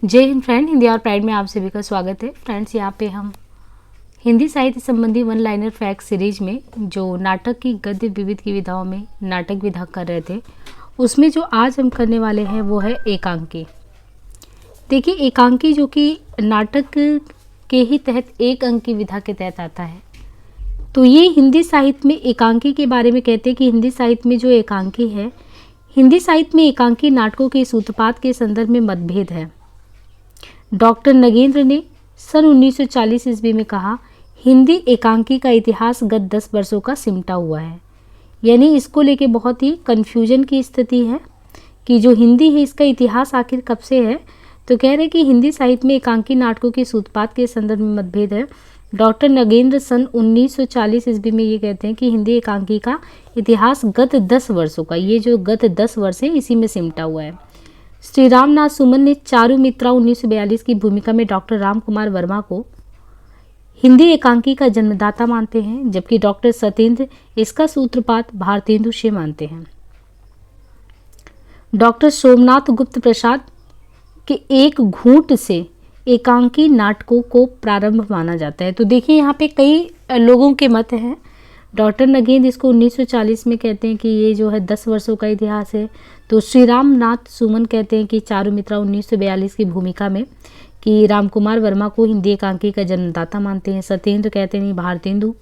जय हिंद फ्रेंड, हिंदी और प्राइड में आप सभी का स्वागत है। फ्रेंड्स, यहाँ पे हम हिंदी साहित्य संबंधी वन लाइनर फैक्ट सीरीज में जो नाटक की गद्य विविध की विधाओं में नाटक विधा कर रहे थे, उसमें जो आज हम करने वाले हैं वो है एकांकी। देखिए, एकांकी जो कि नाटक के ही तहत एक अंक की विधा के तहत आता है। तो ये हिंदी साहित्य में एकांकी के बारे में कहते हैं कि हिंदी साहित्य में जो एकांकी है, हिंदी साहित्य में एकांकी नाटकों के सूत्रपात के संदर्भ में मतभेद है। डॉक्टर नगेंद्र ने सन 1940 ईस्वी में कहा, हिंदी एकांकी का इतिहास गत 10 वर्षों का सिमटा हुआ है। यानी इसको लेके बहुत ही कन्फ्यूजन की स्थिति है कि जो हिंदी है इसका इतिहास आखिर कब से है। तो कह रहे कि हिंदी साहित्य में एकांकी नाटकों के सूत्रपात के संदर्भ में मतभेद है। डॉक्टर नगेंद्र सन 1940 ईस्वी में ये कहते हैं कि हिंदी एकांकी का इतिहास गत 10 वर्षों का, ये जो गत 10 वर्ष है इसी में सिमटा हुआ है। श्री रामनाथ सुमन ने चारुमित्रा 1942 की भूमिका में डॉक्टर राम कुमार वर्मा को हिंदी एकांकी का जन्मदाता मानते हैं, जबकि डॉक्टर सत्येंद्र इसका सूत्रपात भारतेंदु से मानते हैं। डॉक्टर सोमनाथ गुप्त प्रसाद के एक घूंट से एकांकी नाटकों को प्रारंभ माना जाता है। तो देखिए, यहाँ पे कई लोगों के मत हैं। डॉक्टर नगेंद्र इसको 1940 में कहते हैं कि ये जो है 10 वर्षों का इतिहास है। तो श्री रामनाथ सुमन कहते हैं कि चारुमित्रा 1942 की भूमिका में कि राम कुमार वर्मा को हिंदी एकांकी का जन्मदाता मानते हैं। सत्येंद्र कहते हैं भारतेंदु,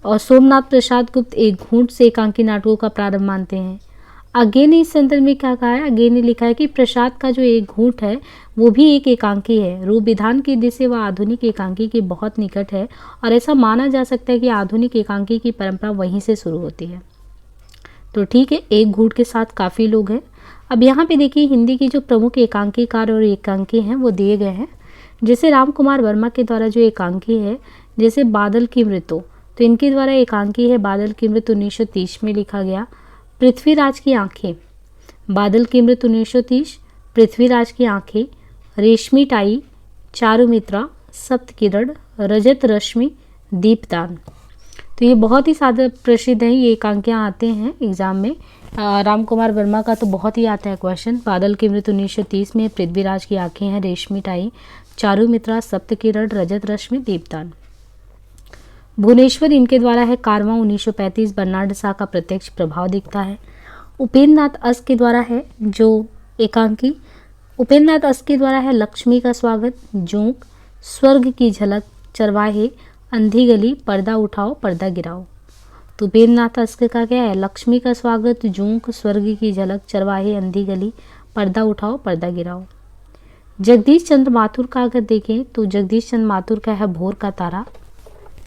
और सोमनाथ प्रसाद गुप्त एक घूंट से एकांकी नाटकों का प्रारंभ मानते हैं। आगे ने इस संदर्भ में क्या कहा है, आगे ने लिखा है कि प्रसाद का जो एक घूंट है वो भी एक एकांकी है। रूप विधान की दृष्टि से वह आधुनिक एकांकी के बहुत निकट है, और ऐसा माना जा सकता है कि आधुनिक एकांकी की परंपरा वहीं से शुरू होती है। तो ठीक है, एक घूंट के साथ काफ़ी लोग हैं। अब यहाँ पे देखिए, हिंदी की जो प्रमुख एकांकीकार और एकांकी हैं वो दिए गए हैं। जैसे राम कुमार वर्मा के द्वारा जो एकांकी है, जैसे बादल की मृत्यु, तो इनके द्वारा एकांकी है बादल की मृत्यु 1930 में लिखा गया। पृथ्वीराज की आंखें, बादल की मृत्यु 1930, पृथ्वीराज की आंखें, रेशमी टाई, चारुमित्रा, सप्तकिरण, रजत रश्मि, दीपदान। तो ये बहुत ही सादा प्रसिद्ध हैं, ये एकांकियाँ आते हैं एग्जाम में। राम कुमार वर्मा का तो बहुत ही आता है क्वेश्चन। बादल की मृत्यु 1930 में, पृथ्वीराज की आंखें हैं, रेशमी टाई, चारुमित्रा, सप्तकिरण, रजत रश्मि, दीपदान। भुवनेश्वर इनके द्वारा है कारवां 1935, बर्नार्ड शाह का प्रत्यक्ष प्रभाव दिखता है। उपेंद्र नाथ अस के द्वारा है जो एकांकी, उपेंद्र नाथ अस के द्वारा है लक्ष्मी का स्वागत, जोंक, स्वर्ग की झलक, चरवाहे, अंधी गली, पर्दा उठाओ पर्दा गिराओ। तो उपेंद्र नाथ अस का क्या है, लक्ष्मी का स्वागत, जोंक, स्वर्ग की झलक, चरवाहे, अंधी गली, पर्दा उठाओ पर्दा गिराओ। जगदीश चंद्र माथुर का अगर देखें तो जगदीश चंद्र माथुर का है भोर का तारा।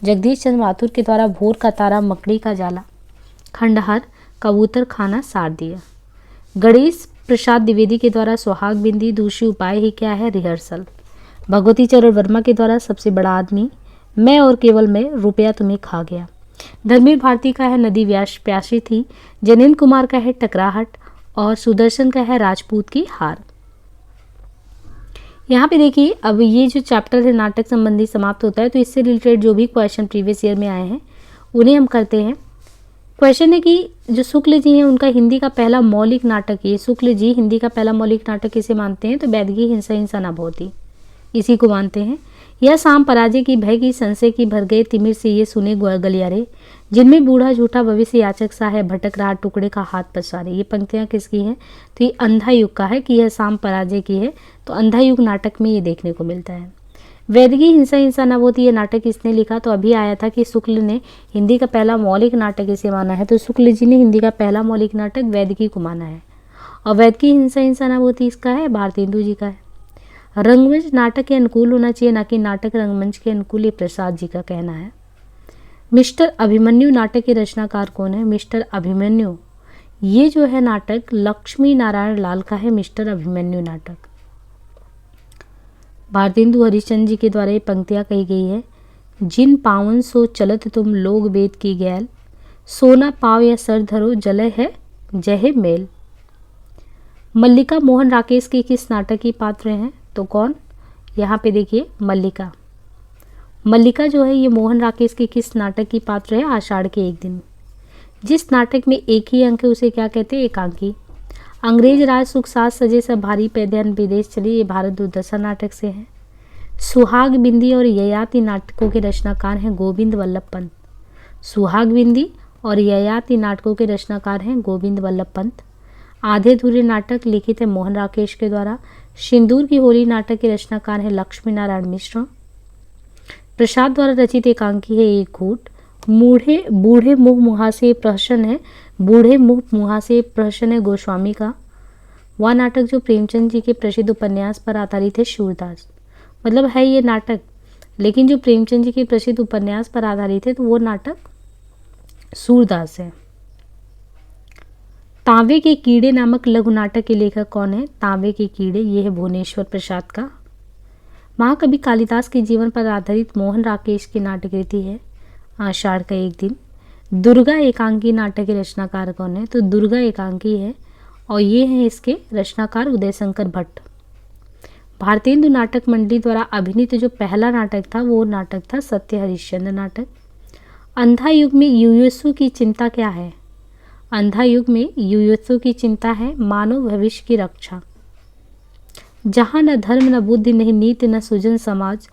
जगदीश चंद्र माथुर के द्वारा भोर का तारा, मकड़ी का जाला, खंडहर, कबूतर खाना, सार दिया। गणेश प्रसाद द्विवेदी के द्वारा सुहाग बिंदी, दूसरी उपाय ही क्या है, रिहर्सल। भगवती चरण वर्मा के द्वारा सबसे बड़ा आदमी, मैं और केवल मैं, रुपया तुम्हें खा गया। धर्मवीर भारती का है नदी व्यास प्यासी थी। जनेंद्र कुमार का है टकराहट, और सुदर्शन का है राजपूत की हार। यहाँ पे देखिए, अब ये जो चैप्टर है नाटक संबंधी समाप्त होता है। तो इससे रिलेटेड जो भी क्वेश्चन प्रीवियस ईयर में आए हैं उन्हें हम करते हैं। क्वेश्चन है कि जो शुक्ल जी हैं उनका हिंदी का पहला मौलिक नाटक, ये शुक्ल जी हिंदी का पहला मौलिक नाटक किसे मानते हैं, तो बैदगी हिंसा हिंसा न भोती, इसी को मानते हैं। यह शाम पराजय की भय की संशय की भर गए तिमिर से ये सुने गलियारे, जिनमें बूढ़ा झूठा भविष्य याचक सा है, भटक रहा टुकड़े का हाथ पसारे। ये पंक्तियाँ किसकी हैं, तो ये अंधा युग का है कि यह शाम पराजय की है। तो अंधा युग नाटक में ये देखने को मिलता है। वैदगी हिंसा हिंसा न होती, ये नाटक किसने लिखा, तो अभी आया था कि शुक्ल ने हिंदी का पहला मौलिक नाटक इसे माना है। तो शुक्ल जी ने हिंदी का पहला मौलिक नाटक वैदगी को माना है। और वैदगी हिंसा हिंसा न होती इसका है भारतेंदु जी का है। रंगमंच नाटक के अनुकूल होना चाहिए, ना कि नाटक रंगमंच के अनुकूल, ये प्रसाद जी का कहना है। मिस्टर अभिमन्यु नाटक के रचनाकार कौन है, मिस्टर अभिमन्यु, ये जो है नाटक लक्ष्मी नारायण लाल का है, मिस्टर अभिमन्यु नाटक। भारतेंदु हरिश्चंद्र जी के द्वारा ये पंक्तियाँ कही गई है। जिन पावन सो चलत तुम लोग वेद की गैल, सोना पाव या सर धरो जलय है जय मेल। मल्लिका मोहन राकेश के किस नाटक की पात्र हैं, तो कौन, यहाँ पे देखिए मल्लिका, मल्लिका जो है ये मोहन राकेश के किस नाटक की पात्र है, आषाढ़ के एक दिन। जिस नाटक में एक ही अंक है उसे क्या कहते हैं, एकांकी। अंग्रेज राज सुख साज सजे सब भारी पैदन विदेश चले, ये भारत दुर्दशा नाटक से है। सुहाग बिंदी और ययाति नाटकों के रचनाकार हैं गोविंद वल्लभ पंत। सुहाग बिंदी और ययाति नाटकों के रचनाकार हैं गोविंद वल्लभ पंत। आधे अधूरे नाटक लिखित है मोहन राकेश के द्वारा। सिंदूर की होली नाटक के रचनाकार हैं लक्ष्मी नारायण मिश्र। प्रसाद द्वारा रचित एकांकी है एक घूट। बूढ़े मुँह मुहासे प्रहसन है, बूढ़े मुँह मुहासे प्रहसन है गोस्वामी का। वह नाटक जो प्रेमचंद जी के प्रसिद्ध उपन्यास पर आधारित है सूरदास। मतलब है ये नाटक, लेकिन जो प्रेमचंद जी के प्रसिद्ध उपन्यास पर आधारित है तो वो नाटक सूरदास है। तांबे के कीड़े नामक लघु नाटक के लेखक कौन है? तांबे के कीड़े, ये है भुवनेश्वर प्रसाद का। महाकवि कालिदास के जीवन पर आधारित मोहन राकेश की नाटक कृति है आषाढ़ का एक दिन। दुर्गा एकांकी नाटक के रचनाकार कौन है? तो दुर्गा एकांकी है और ये है इसके रचनाकार उदय शंकर भट्ट। भारतेंदु नाटक मंडली द्वारा अभिनीत जो पहला नाटक था वो नाटक था सत्य हरिश्चंद्र नाटक। अंधा युग में युयुत्सु की चिंता क्या है? अंधा युग में युयुत्सु की चिंता है मानव भविष्य की रक्षा। जहाँ न धर्म न बुद्धि नहीं नीति न सुजन समाज,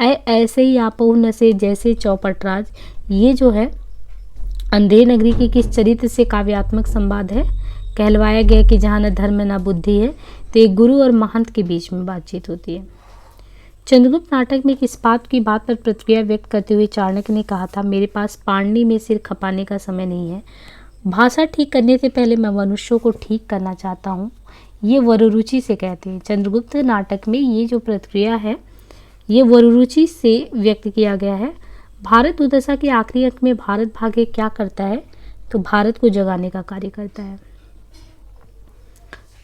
ऐसे ही आपो न से जैसे चौपटराज। ये जो है अंधे नगरी के किस चरित्र से काव्यात्मक संवाद है? कहलवाया गया कि जहाँ न धर्म न बुद्धि है, तो एक गुरु और महंत के बीच में बातचीत होती है। चंद्रगुप्त नाटक में किस बात की बात पर प्रतिक्रिया व्यक्त करते हुए चाणक्य ने कहा था, मेरे पास पाणनी में सिर खपाने का समय नहीं है, भाषा ठीक करने से पहले मैं मनुष्यों को ठीक करना चाहता हूँ। ये वरुरुचि से कहते हैं। चंद्रगुप्त नाटक में ये जो प्रतिक्रिया है ये वरुरुचि से व्यक्त किया गया है। भारत दुर्दशा के आखिरी अंक में भारत भाग्य क्या करता है? तो भारत को जगाने का कार्य करता है।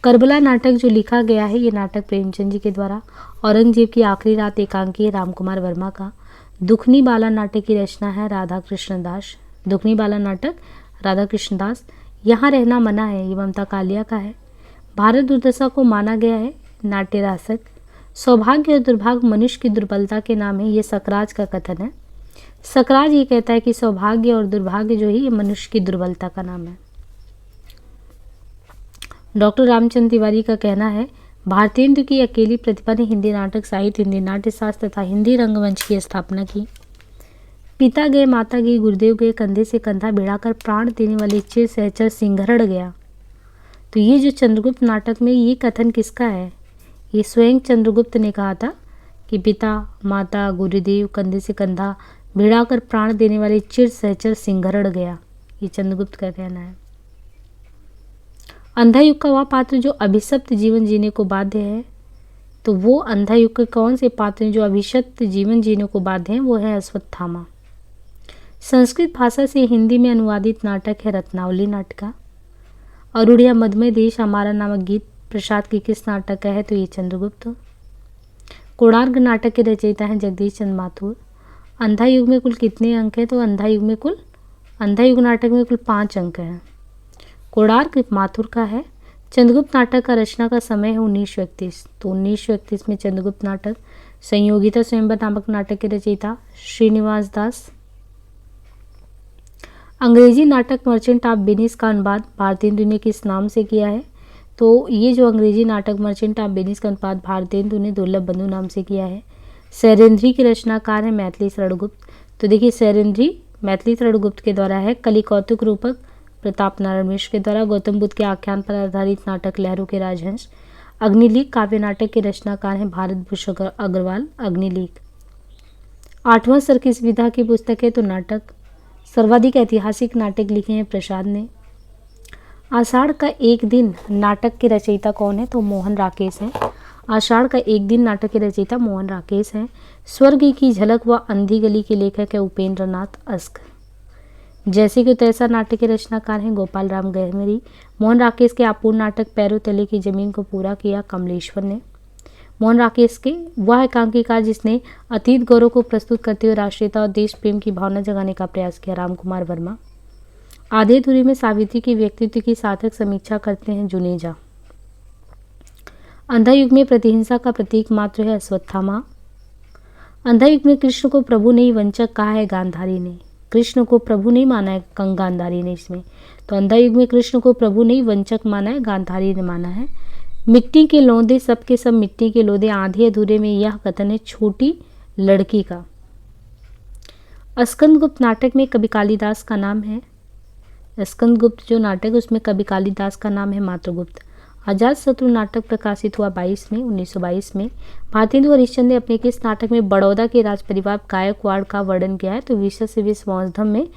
करबला नाटक जो लिखा गया है ये नाटक प्रेमचंद जी के द्वारा। औरंगजेब की आखिरी रात एकांकी है रामकुमार वर्मा का। दुखनी बाला नाटक की रचना है राधा कृष्ण दास। दुखनी बाला नाटक राधा कृष्ण दास। यहाँ रहना मना है ये ममता कालिया का है। भारत दुर्दशा को माना गया है नाट्य रासक। सौभाग्य और दुर्भाग्य मनुष्य की दुर्बलता के नाम है, ये सकराज का कथन है। सकराज ये कहता है कि सौभाग्य और दुर्भाग्य जो है ये मनुष्य की दुर्बलता का नाम है। डॉक्टर रामचंद्र तिवारी का कहना है, भारतेंदु की अकेली प्रतिभा ने हिंदी नाटक साहित्य, हिंदी नाट्य शास्त्र तथा हिंदी रंगमंच की स्थापना की। पिता गए माता गई गुरुदेव गए, कंधे से कंधा भिड़ाकर प्राण देने वाले चिर सहचर सिंघरड़ गया। तो ये जो चंद्रगुप्त नाटक में ये कथन किसका है? ये स्वयं चंद्रगुप्त ने कहा था कि पिता माता गुरुदेव कंधे से कंधा भिड़ाकर प्राण देने वाले चिर सहचर सिंघरड़ गया। ये चंद्रगुप्त का कहना है। अंधा युग का वह पात्र जो अभिशप्त जीवन जीने को बाध्य है, तो वो अंधा युग के कौन से पात्र हैं जो अभिशप्त जीवन जीने को बाध्य हैं? वो है अश्वत्थामा। संस्कृत भाषा से हिंदी में अनुवादित नाटक है रत्नावली नाटका। अरुणिया मधुमय देश हमारा नामक गीत प्रसाद की किस नाटक का है? तो ये चंद्रगुप्त। कोणार्क नाटक के रचयिता हैं जगदीश चंद्र माथुर। अंधा युग में कुल कितने अंक हैं? तो अंधा युग नाटक में कुल 5 अंक हैं। कोणार्क माथुर का है। चंद्रगुप्त नाटक का रचना का समय है 1931। तो 1931 में चंद्रगुप्त नाटक। संयोगिता स्वयंवर नामक नाटक के रचयिता श्रीनिवास दास। अंग्रेजी नाटक मर्चेंट ऑफ वेनिस का अनुवाद भारतेंदु ने किस नाम से किया है? तो ये जो अंग्रेजी नाटक मर्चेंट ऑफ वेनिस का अनुवाद भारतेंदु ने दुर्लभ बंधु नाम से किया है। सैरेंद्री के रचनाकार है मैथिली शरणगुप्त। तो देखिए सैरेंद्री मैथिली शरणगुप्त के द्वारा है। कलि कौतुक रूपक प्रताप नारायण मिश्र के द्वारा। गौतम बुद्ध के आख्यान पर आधारित नाटक लहरों के राजहंस। अग्निलीक काव्य नाटक के रचनाकार हैं भारत भूषण अग्रवाल। अग्निलीक 8वां स्तर की विधा की पुस्तक है तो नाटक। सर्वाधिक ऐतिहासिक नाटक लिखे हैं प्रसाद ने। आषाढ़ का एक दिन नाटक के रचयिता कौन है? तो मोहन राकेश हैं। आषाढ़ का एक दिन नाटक के रचयिता मोहन राकेश हैं। स्वर्ग की झलक व अंधी गली के लेखक है उपेंद्र नाथ अस्क। जैसे कि तैसा नाटक के रचनाकार हैं गोपाल राम गहमरी। मोहन राकेश के अपूर्ण नाटक पैरों तले की जमीन को पूरा किया कमलेश्वर ने। मोहन राकेश के वह एकांकीकार जिसने अतीत गौरव को प्रस्तुत करते हुए राष्ट्रीयता और देश प्रेम की भावना जगाने का प्रयास किया रामकुमार वर्मा। आधे अधूरे में सावित्री के व्यक्तित्व की सार्थक समीक्षा करते हैं जुनेजा। अंधा युग में प्रतिहिंसा का प्रतीक मात्र है अश्वत्थामा। अंधा युग में कृष्ण को प्रभु नहीं वंचक कहा है गांधारी ने। कृष्ण को प्रभु नहीं माना है गांधारी ने इसमें। तो अंधा युग में कृष्ण को प्रभु नहीं वंचक माना है, गांधारी ने माना है। मिट्टी के लौंदे, सब के सब मिट्टी के लौंदे, आधे अधूरे में यह कथन है छोटी लड़की का। स्कंदगुप्त नाटक में कवि कालिदास का नाम है, स्कंदगुप्त जो नाटक है उसमें कवि कालिदास का नाम है मात्रगुप्त। अजातशत्रु नाटक प्रकाशित हुआ 1922 में। भारतेंदु हरिश्चंद्र ने अपने किस नाटक में बड़ौदा के राज परिवार गायकवाड़ का वर्णन किया है? तो विश्व से विश्व मौजधम में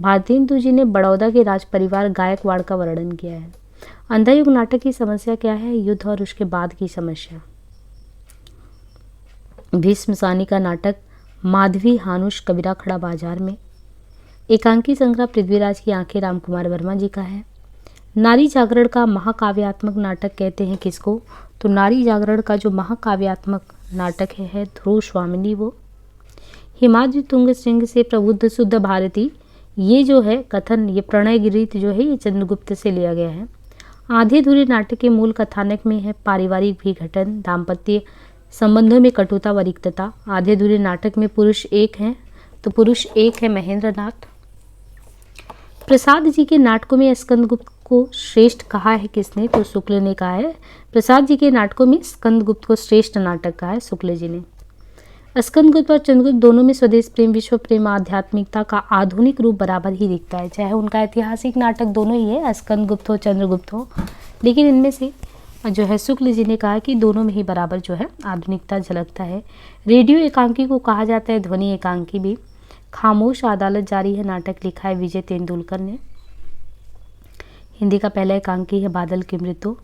भारतेंदु जी ने बड़ौदा के राज परिवार गायकवाड़ का वर्णन किया है। अंधा युग नाटक की समस्या क्या है? युद्ध और उसके बाद की समस्या। भीष्म सानी का नाटक माधवी हानुष कबीरा खड़ा बाजार में। एकांकी संग्रह पृथ्वीराज की आंखें रामकुमार वर्मा जी का है। नारी जागरण का महाकाव्यात्मक नाटक कहते हैं किसको? तो नारी जागरण का जो महाकाव्यात्मक नाटक है ध्रुव स्वामिनी वो। हिमाद्री तुंग सिंह से प्रबुद्ध शुद्ध भारती, ये जो है कथन, ये प्रणय गीत जो है ये चंद्रगुप्त से लिया गया है। आधे अधूरे नाटक के मूल कथानक में है पारिवारिक विघटन, दाम्पत्य संबंधों में कटुता व रिक्तता। आधे अधूरे नाटक में पुरुष एक हैं, तो पुरुष एक है महेंद्र नाथ। प्रसाद जी के नाटकों में स्कंदगुप्त को श्रेष्ठ कहा है किसने? तो शुक्ल ने कहा है। प्रसाद जी के नाटकों में स्कंदगुप्त को श्रेष्ठ नाटक कहा है शुक्ल जी ने। स्कंदगुप्त और चंद्रगुप्त दोनों में स्वदेश प्रेम, विश्व प्रेम, आध्यात्मिकता का आधुनिक रूप बराबर ही दिखता है, चाहे उनका ऐतिहासिक नाटक दोनों ही है, स्कंदगुप्त हो चंद्रगुप्त हो, लेकिन इनमें से जो है शुक्ल जी ने कहा कि दोनों में ही बराबर जो है आधुनिकता झलकता है। रेडियो एकांकी को कहा जाता है ध्वनि एकांकी भी। खामोश अदालत जारी है नाटक लिखा है विजय तेंदुलकर ने। हिंदी का पहला एकांकी है बादल की मृत्यु।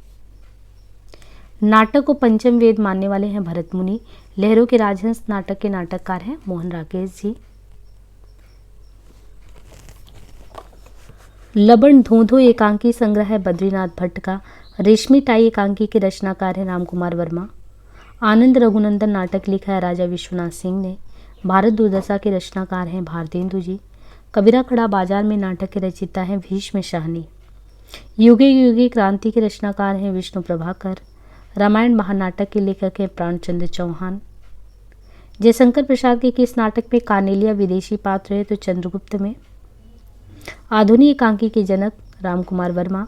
नाटक को पंचम वेद मानने वाले हैं भरत मुनि। लहरों के राजहंस नाटक के नाटककार हैं मोहन राकेश जी। लबन धोधो एकांकी संग्रह है बद्रीनाथ भट्ट का। रेशमी टाई एकांकी के रचनाकार हैं रामकुमार वर्मा। आनंद रघुनंदन नाटक लिखा है राजा विश्वनाथ सिंह ने। भारत दुर्दशा के रचनाकार हैं भारतेंदु जी। कबीरा खड़ा बाजार में नाटक के रचयिता हैं भीष्म शाहनी। युगे युगे क्रांति के रचनाकार हैं विष्णु प्रभाकर। रामायण महानाटक के लेखक हैं प्राणचंद्र चौहान। जयशंकर प्रसाद के किस नाटक में कार्नेलिया विदेशी पात्र है? तो चंद्रगुप्त में। आधुनिक एकांकी के जनक रामकुमार वर्मा।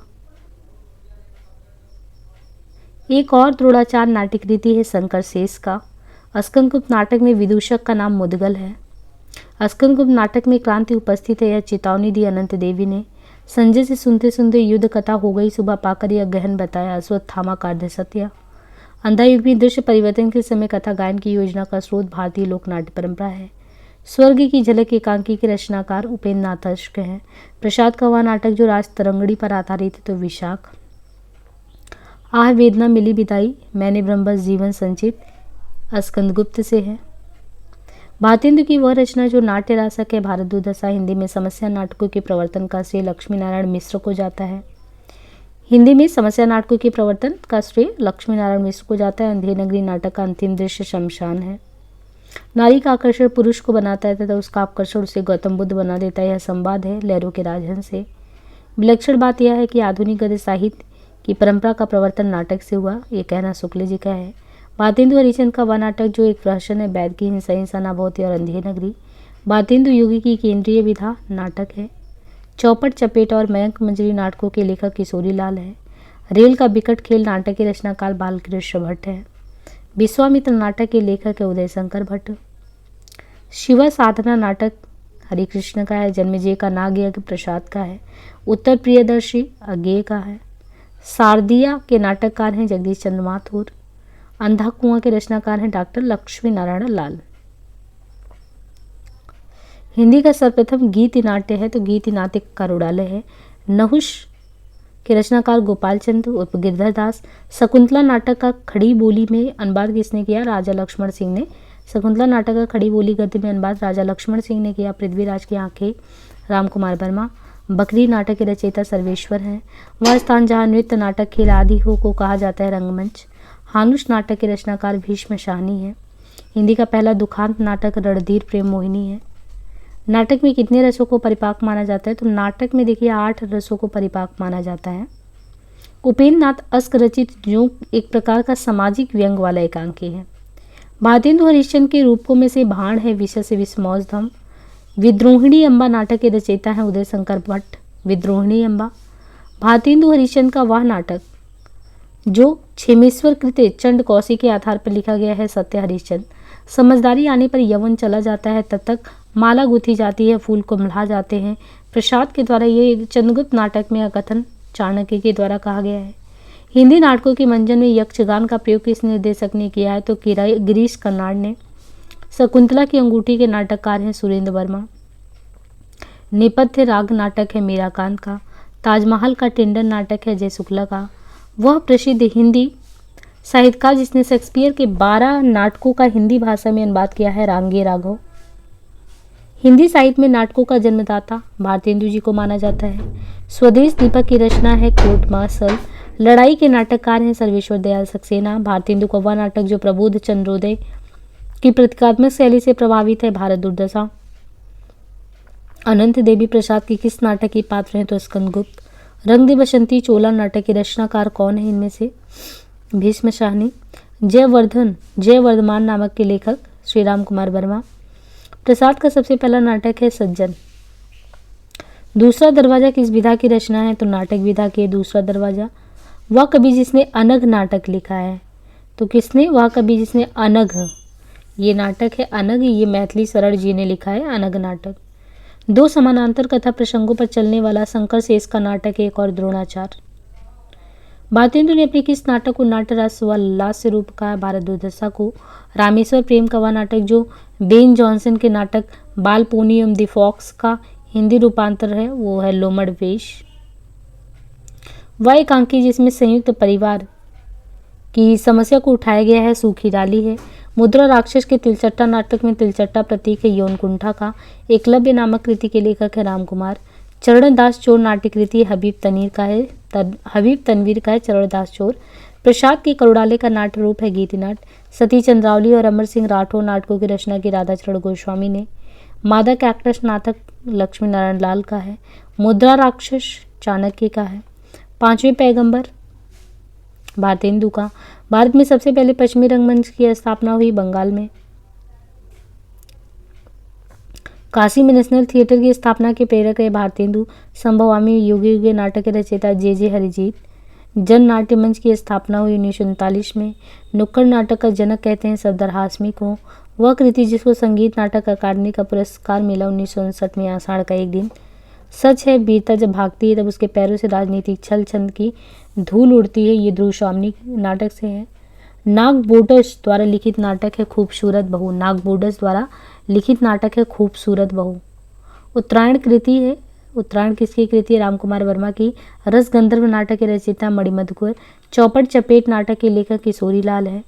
एक और द्रोणाचार नाटक रीति है शंकर शेष का। स्कंदगुप्त नाटक में विदूषक का नाम मुदगल है। स्कंदगुप्त नाटक में क्रांति उपस्थित है, यह चेतावनी दी अनंत देवी ने। संजय से सुनते सुनते युद्ध कथा हो गई, सुबह पाकर यह गहन बताया अश्वत्थामा कार्य सत्य। अंधा युग में दृश्य परिवर्तन के समय कथा गायन की योजना का स्रोत भारतीय लोक नाट्य परंपरा है। स्वर्ग की झलक एकांकी के रचनाकार उपेंद्र नाथ अश्क हैं। प्रसाद का वह नाटक जो राज तरंगड़ी पर आधारित है तो विशाख। आह वेदना मिली विदाई, मैंने ब्रह्मवश जीवन संचित स्कंदगुप्त से है। भारतेंदु की वह रचना जो नाट्य रासक है भारत दुर्दशा, हिंदी में समस्या नाटकों के प्रवर्तन का श्रेय लक्ष्मी नारायण मिश्र को जाता है। हिंदी में समस्या नाटकों के प्रवर्तन का श्रेय लक्ष्मी नारायण मिश्र को जाता है। अंधेर नगरी नाटक का अंतिम दृश्य शमशान है। नारी का आकर्षण पुरुष को बनाता है तथा उसका आकर्षण उसे गौतम बुद्ध बना देता है, यह संवाद है लहरों के राजहंस से। विलक्षण बात यह है कि आधुनिक गद्य साहित्य की परंपरा का प्रवर्तन नाटक से हुआ, ये कहना शुक्ल जी का है। भारतेंदु हरिश्चंद्र का वह नाटक जो एक प्रहसन है वैद की हिंसा हिंसा ना बहुत और अंधेर नगरी। भारतेंदु युगी की केंद्रीय विधा नाटक है। चौपट चपेट और मयंक मंजरी नाटकों के लेखक किशोरी लाल है। रेल का बिकट खेल नाटक के रचनाकार बालकृष्ण भट्ट है। विश्वामित्र नाटक के लेखक है उदय शंकर भट्ट। शिवा साधना नाटक हरिकृष्ण का है। जन्मेजय का नागयज्ञ प्रसाद का है। उत्तर प्रियदर्शी अज्ञेय का है। शारदिया के नाटककार हैं जगदीश चंद्र माथुर। अंधा कुआं के रचनाकार हैं डॉक्टर लक्ष्मी नारायण लाल। हिंदी का सर्वप्रथम गीति नाट्य है तो गीति नाट्य करुड़ालय है। नहुष के रचनाकार गोपाल चंद्र उर्फ गिरधर दास। शकुंतला नाटक का खड़ी बोली में अनुवाद किसने किया? राजा लक्ष्मण सिंह ने। शकुंतला नाटक का खड़ी बोली गद्य में अनुवाद राजा लक्ष्मण सिंह ने किया। पृथ्वीराज की आंखें रामकुमार वर्मा। बकरी नाटक के रचयिता सर्वेश्वर हैं। वह स्थान जहाँ नृत्य नाटक खेल आदि हो को कहा जाता है रंगमंच। हानुष नाटक के रचनाकार भीष्म शाहनी है। हिंदी का पहला दुखांत नाटक रणधीर प्रेम मोहिनी है। नाटक में कितने रसों को परिपाक माना जाता है? तो नाटक में देखिए 8 रसों को परिपाक माना जाता है। उपेंद्र नाथ अश्क रचित जो एक प्रकार का सामाजिक व्यंग वाला एकांकी है। भारतेंदु हरिश्चंद्र के रूपकों में से भाण है विषय से विष मौजधम। विद्रोहिणी अम्बा नाटक के रचयिता हैं उदय शंकर भट्ट। विद्रोहिणी अम्बा भारतेंदु हरिश्चंद्र का वह नाटक जो क्षेमेश्वर कृत चंड कौशी के आधार पर लिखा गया है। सत्य हरिश्चंद्र समझदारी आने पर यवन चला जाता है, तब तक माला गुथी जाती है, फूल को मढ़ा जाते हैं। प्रसाद के द्वारा ये चंद्रगुप्त नाटक में कथन चाणक्य के द्वारा कहा गया है। हिंदी नाटकों के मंचन में यक्षगान का प्रयोग किस निर्देशक ने किया है? तो गिरीश कर्नाड ने। शकुंतला की अंगूठी के नाटककार हैं सुरेंद्र वर्मा। नेपथ्य राग नाटक है मीराकांत का। ताजमहल का टेंडर नाटक है जय शुक्ला का। वह प्रसिद्ध हिंदी साहित्यकार जिसने शेक्सपियर के 12 नाटकों का हिंदी भाषा में अनुवाद किया है रामगे राघव। हिंदी साहित्य में नाटकों का जन्मदाता भारतेंदु जी को माना जाता है। स्वदेश दीपक की रचना है कोर्ट मार्शल। लड़ाई के नाटककार हैं सर्वेश्वर दयाल सक्सेना। भारतेंदु का वह नाटक जो प्रबोध चंद्रोदय की प्रतीकात्मक शैली से प्रभावित है भारत दुर्दशा। अनंत देवी प्रसाद की किस नाटक की पात्र हैं? तो स्कंदगुप्त। रंग दे बसंती चोला नाटक के रचनाकार कौन है इनमें से? भीष्म शाहनी। जयवर्धमान नामक के लेखक श्री राम कुमार वर्मा। प्रसाद का सबसे पहला नाटक है सज्जन। दूसरा दरवाजा किस विधा की रचना है? तो नाटक विधा के दूसरा दरवाजा। वह कवि जिसने अनघ नाटक लिखा है, तो किसने? वह कवि जिसने अनघ, ये नाटक है अनघ, ये मैथिली शरण जी ने लिखा है अनघ नाटक। दो समानांतर कथा प्रसंगों पर चलने वाला शंकर शेष का नाटक एक और द्रोणाचार्य। भारतेंदु ने अपने किस नाटक को नाट्यरस व लास्य रूप कहा? भारत दुर्दशा को। रामेश्वर प्रेम का वह नाटक जो बेन जॉनसन के नाटक बालपोनियम द फॉक्स का हिंदी रूपांतर है वो है लोमड़ वेश। वह एकांकी जिसमें संयुक्त परिवार की समस्या को उठाया गया है सूखी डाली है। मुद्रा राक्षस के तिलचट्टा नाटक में तिलचट्टा प्रतीक है यौन कुंठा का। एकलव्य नामक कृति के लेखक है राम कुमार। चरणदास चोर नाट्य कृति हबीब तनवीर का है चरणदास चोर। प्रसाद के करुड़ाले का नाट्य रूप है गीति नाट्य। सती चंद्रावली और अमर सिंह राठौर नाटकों की रचना की राधा चरण गोस्वामी ने। मादा कैक्टस नाटक लक्ष्मी नारायण लाल का है। मुद्रा राक्षस चाणक्य का है। पांचवें पैगंबर भारतेंदु का। भारत में सबसे पहले पश्चिमी रंगमंच की स्थापना हुई बंगाल में। काशी में नेशनल थिएटर की स्थापना के प्रेरक है भारतेंदु। संभवामी युगे युगे नाटक के रचयिता जे हरिजीत। जन नाट्य मंच की स्थापना हुई 1939 में। नुक्कड़ नाटक का जनक कहते हैं सरदार हाशमी को। वह कृति जिसको संगीत नाटक अकादमी का पुरस्कार मिला 1959 में आषाढ़ का एक दिन। सच है वीरता जब भागती है तब उसके पैरों से राजनीतिक छल छंद की धूल उड़ती है, ये ध्रुव स्वामी नाटक से है। नाग बोडस द्वारा लिखित नाटक है खूबसूरत बहू। नाग बोडस द्वारा लिखित नाटक है खूबसूरत बहू। उत्तरायण कृति है। उत्तरायण किसकी कृति है? राम कुमार वर्मा की। रस गंधर्व नाटक के रचयिता मणिमधुकर। चौपट चपेट नाटक के लेखक किशोरी लाल है।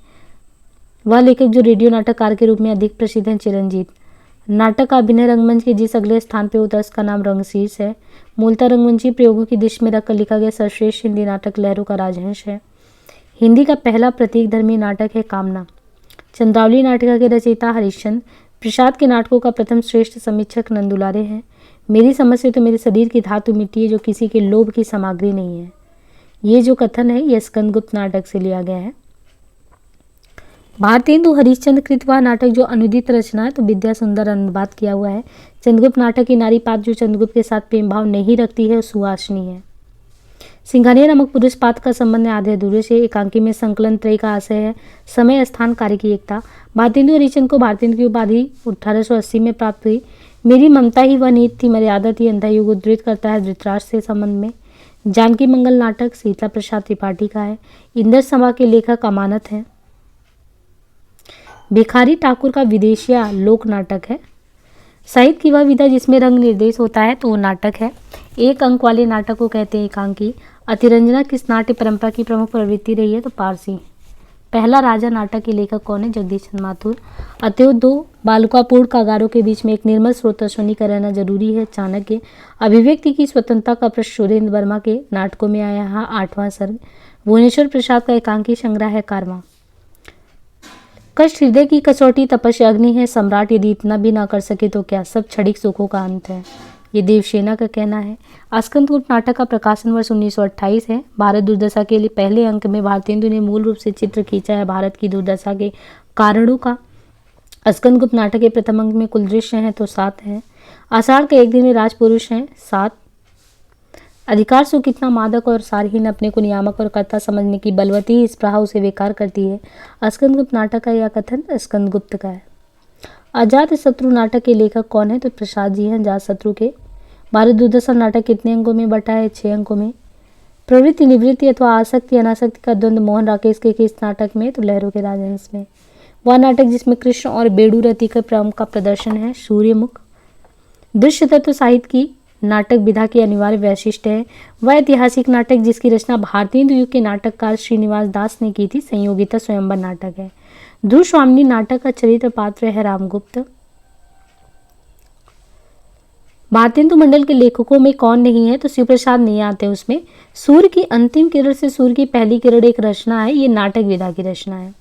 वह लेखक जो रेडियो नाटककार के रूप में अधिक प्रसिद्ध हैं चिरंजीत। नाटक का अभिनय रंगमंच के जिस अगले स्थान पर होता है उसका नाम रंगशीर्ष है। मूलतः रंगमंची प्रयोगों की दृष्टि में रखकर लिखा गया सर्वश्रेष्ठ हिंदी नाटक लहरों का राजहंस है। हिंदी का पहला प्रतीक धर्मी नाटक है कामना। चंद्रावली नाटिका के रचयिता हरिश्चंद्र। प्रसाद के नाटकों का प्रथम श्रेष्ठ समीक्षक नंदुलारे हैं। मेरी समझ से तो मेरे शरीर की धातु मिट्टी है जो किसी के लोभ की सामग्री नहीं है। ये जो कथन है यह स्कंदगुप्त नाटक से लिया गया है। भारतेंदु हरिश्चंद्र कृत वह नाटक जो अनुदित रचना है तो विद्या सुंदर अनुवाद किया हुआ है। चंद्रगुप्त नाटक की नारी पात्र जो चंद्रगुप्त के साथ प्रेम भाव नहीं रखती है सुहासिनी है। सिंघानिया नामक पुरुष पात्र का संबंध आधे अधूरे से। एकांकी में संकलन त्रय का आशय है समय स्थान कार्य की एकता। भारतेंदु हरिश्चंद्र को भारतेंदु की उपाधि 1880 में प्राप्त हुई। मेरी ममता ही वह नीति थी, मर्यादा थी, अंधा युग उद्धृत करता है धृतराष्ट्र से संबंध में। जानकी मंगल नाटक शीतला प्रसाद त्रिपाठी का है। इंद्र सभा के लेखक अमानत हैं। भिखारी ठाकुर का विदेशिया लोक नाटक है। साहित्य की वह विधा जिसमें रंग निर्देश होता है तो वो नाटक है। एक अंक वाले नाटक को कहते हैं एकांकी। अतिरंजना किस नाट्य परंपरा की प्रमुख प्रवृत्ति रही है तो पारसी। पहला राजा नाटक के लेखक कौन है? जगदीश चंद्र माथुर। अतएव दो बालुकापूर्ण कागारों के बीच में एक निर्मल स्रोतस्वनी का रहना जरूरी है चाणक्य। अभिव्यक्ति की स्वतंत्रता का प्रश्न सुरेंद्र वर्मा के नाटकों में आया है 8वां सर्ग। भुवनेश्वर प्रसाद का एकांकी संग्रह है कारवां। कष्ट हृदय की कसौटी तपस्या अग्नि है। सम्राट यदि इतना भी ना कर सके तो क्या, सब क्षणिक सुखों का अंत है, ये देवसेना का कहना है। स्कंदगुप्त नाटक का प्रकाशन वर्ष 1928 है। भारत दुर्दशा के लिए पहले अंक में भारतेंदु ने मूल रूप से चित्र खींचा है भारत की दुर्दशा के कारणों का। स्कंदगुप्त नाटक के प्रथम अंक में कुल दृश्य हैं तो 7 हैं। आषाढ़ के एक दिन में राजपुरुष हैं 7। अधिकार सो कितना मादक और सारहीन अपने को नियामक और कर्ता समझने की बलवती इस प्रहा उसे बेकार करती है। स्कंदगुप्त नाटक का यह कथन स्कंदगुप्त का है। अजात शत्रु नाटक के लेखक कौन है? तो प्रसाद जी हैं अजात शत्रु के। भारत दूरदर्शन नाटक कितने अंकों में बटा है? 6 अंकों में। प्रवृत्ति निवृत्ति अथवा आसक्ति अनासक्ति का द्वंद्व मोहन राकेश के किस नाटक में? तो लहरों के राजहंस में। वह नाटक जिसमें कृष्ण और बेड़ू रति के प्रेम का प्रदर्शन है? सूर्यमुख। दृश्य तत्व साहित्य की नाटक विधा की अनिवार्य वैशिष्ट्य है। वह ऐतिहासिक नाटक जिसकी रचना भारतीय युग के नाटककार श्रीनिवास दास ने की थी संयोगिता स्वयंवर नाटक है। ध्रुव स्वामिनी नाटक का चरित्र पात्र है रामगुप्त। भारतेंदु मंडल के लेखकों में कौन नहीं है? तो शिव प्रसाद नहीं आते उसमें। सूर्य की अंतिम किरण से सूर्य की पहली किरण एक रचना है, ये नाटक विधा की रचना है।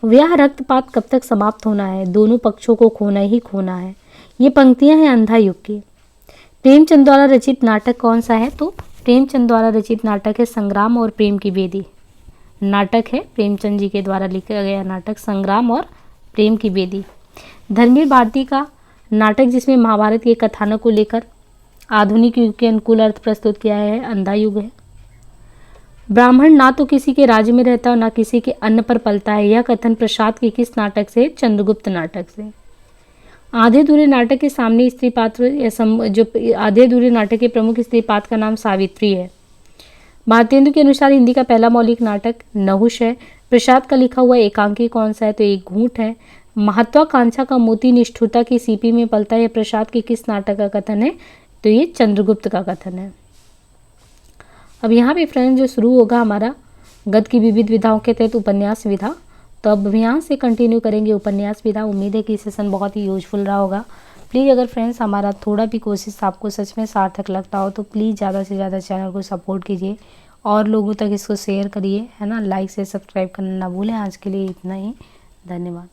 वह रक्तपात कब तक समाप्त होना है? दोनों पक्षों को खोना ही खोना है। ये पंक्तियां हैं अंधा युग की। प्रेमचंद द्वारा रचित नाटक कौन सा है? तो प्रेमचंद द्वारा रचित नाटक है संग्राम और प्रेम की वेदी। नाटक है प्रेमचंद जी के द्वारा लिखा गया नाटक संग्राम और प्रेम की वेदी। धर्मवीर भारती का नाटक जिसमें महाभारत के कथानक को लेकर आधुनिक युग के अनुकूल अर्थ प्रस्तुत किया है अंधा युग है। ब्राह्मण ना तो किसी के राज्य में रहता और ना किसी के अन्न पर पलता है, यह कथन प्रसाद के किस नाटक से? चंद्रगुप्त नाटक से। आधे अधूरे नाटक के सामने स्त्री पात्र या जो आधे अधूरे नाटक के प्रमुख स्त्री पात्र का नाम सावित्री है। भारतेंदु के अनुसार हिंदी का पहला मौलिक नाटक नहुष है। प्रसाद का लिखा हुआ एकांकी कौन सा है? तो एक घूंट है। महत्वाकांक्षा का मोती निष्ठुरता की सीपी में पलता है, प्रसाद के किस नाटक का कथन है? तो ये चंद्रगुप्त का कथन है। अब यहाँ पे फ्रेंड्स जो शुरू होगा हमारा गद्य की विविध विधाओं के तहत उपन्यास विधा, तो अब यहाँ से कंटिन्यू करेंगे उपन्यास विधा। उम्मीद है कि सेशन बहुत ही यूजफुल रहा होगा। प्लीज़ अगर फ्रेंड्स हमारा थोड़ा भी कोशिश आपको सच में सार्थक लगता हो तो प्लीज़ ज़्यादा से ज़्यादा चैनल को सपोर्ट कीजिए और लोगों तक इसको शेयर करिए, है ना। लाइक से सब्सक्राइब करना ना भूलें। आज के लिए इतना ही, धन्यवाद।